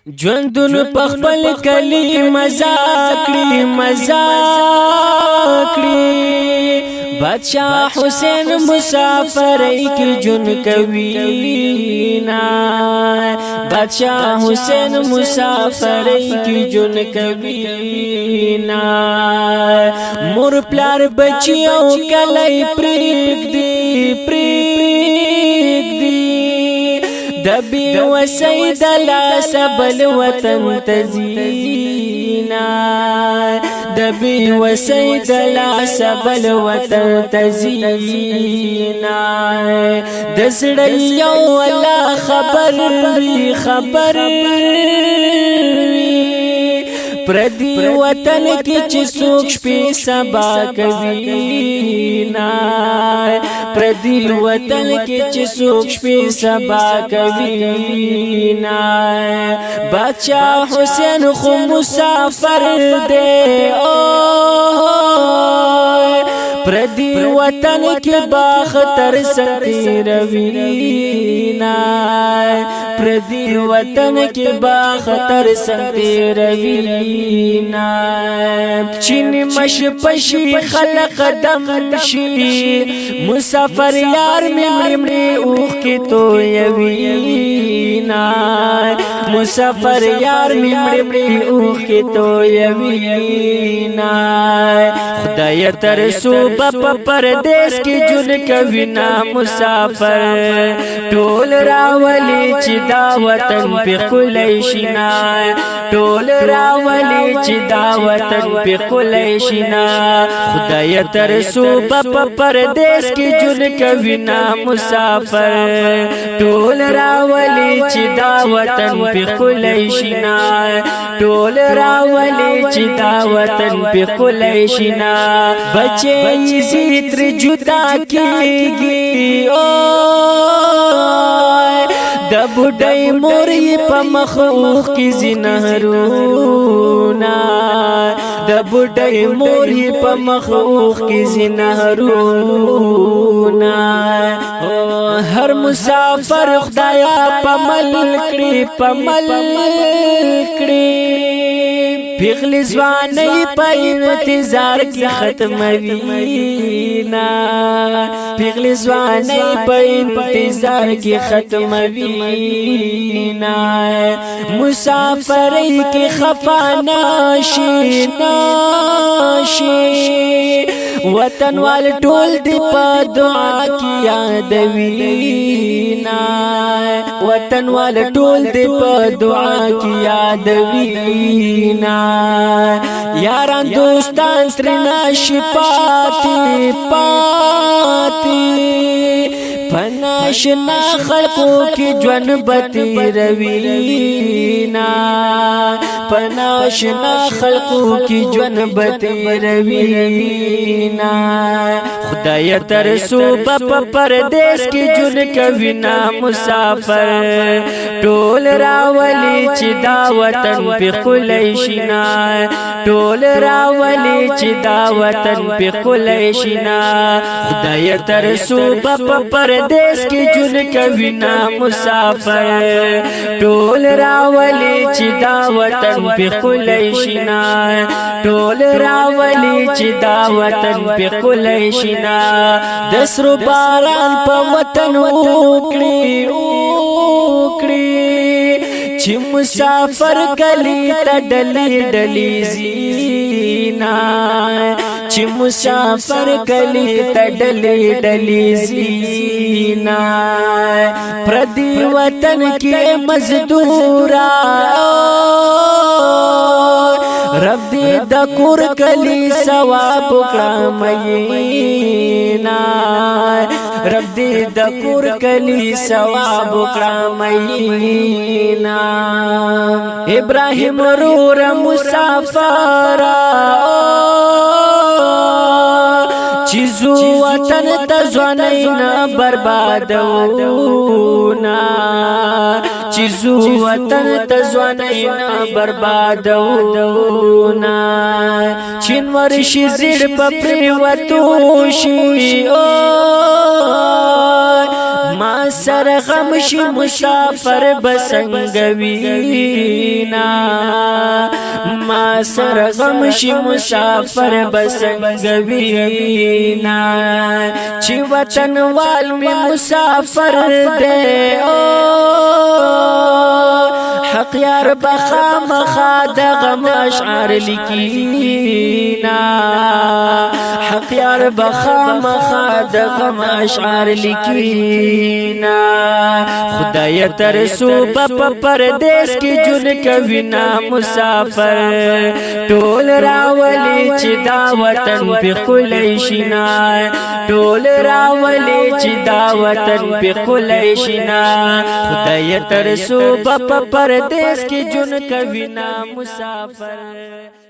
ژوندون پخپل کلی مزا کړی بادشاہ حسین مسافر کی جن کوي نا بادشاہ حسین مسافر کی جن کوي نا مور پلار بچیو کلی پریک دی دبی و سید لاس بل وطن تزینا دبی و سید لاس بل وطن تزینا دزړی یو الله خبر پردی وطن کی چی سوک شپی سبا کوي نا پردی وطن کی چی سوک شپی سبا کوي نا بادشاہ حسین خو مسافر دے پردی وطن کی باختر سنگی روینا پردی وطن کی باختر سنگی روینا چین مش پشی خلق دم شی مسافر یار ممری اوخ کی تو یوینا مسافر یار ممری اوخ کی تو یوینا خدای ترسو بپ پردیس کی جن کوینا مسافر ټول راولی چی دا وطن پی قلیشنا ټول راولی چی دا وطن پی قلیشنا خدای ترسو بپ پردیس کی جن کوینا مسافر ټول راولی چی دا وطن پی قلیشنا ټول راولی چی دا وطن پی قلیشنا بچے زیتر جدا کیگی د بډای مورې په مخوخ کی زنهرونا د بډای مورې په مخوخ کی زنهرونا هر مسافر خدایا پمل کړی پیغلی زوانی پا انتظار کی ختموینا پیغلی زوانی پا انتظار کی ختموینا مسافری کی خفاناشی وطن وال ټول دی پا دعا کی یادوینا وطن وال ټول دی پا دعا کی یادوینا یاران دوستان ترنا شپاتی پناشنا خلقو کی جون بتی روینا پناشنا خلقو کی جون بتی روینا خدای ترسو بپ پردیس کی جن کوینا مسافر ټول راولی چی دا وطن پی قلیشنا ټول راولی چی دا وطن پی قلیشنا خدای ترسو بپ پردیس کی جن کوینا مسافر ټول راولی چی دا وطن پی قلیشنا ټول راولی چی دا وطن پی قلیشنا دسرو باران پا وطن اوکڑی چی مسافر کلی تا ڈلی زینا چی مسافر کلی تا ڈلی زینا پردی وطن کی مزدورا رب دی دکور کلی ثواب کړمینا رب دی دکور کلی ثواب کړمینا ابراهیم رور مسافر چیزو وطن تزوانینا بربادونا چیزو وطن تزوانینا بربادونا چین ورشی زیر پپری وطوشی ما سر غمشی مسافر بسنگوی سر غم شي مسافر بسنګ وینا چې وطن وال می مسافر دے حق یار بخام خاد غم اشعار لکینا حق یار بخام خاد غم اشعار لکینا خدای تر صوبہ پردیس کی جن کوینا مسافر ټول راولی چې دا وطن په خلای شینا ټول راولی چې دا وطن په خلای شینا خدای تر صوبہ پردیس کی جن کوینا مسافر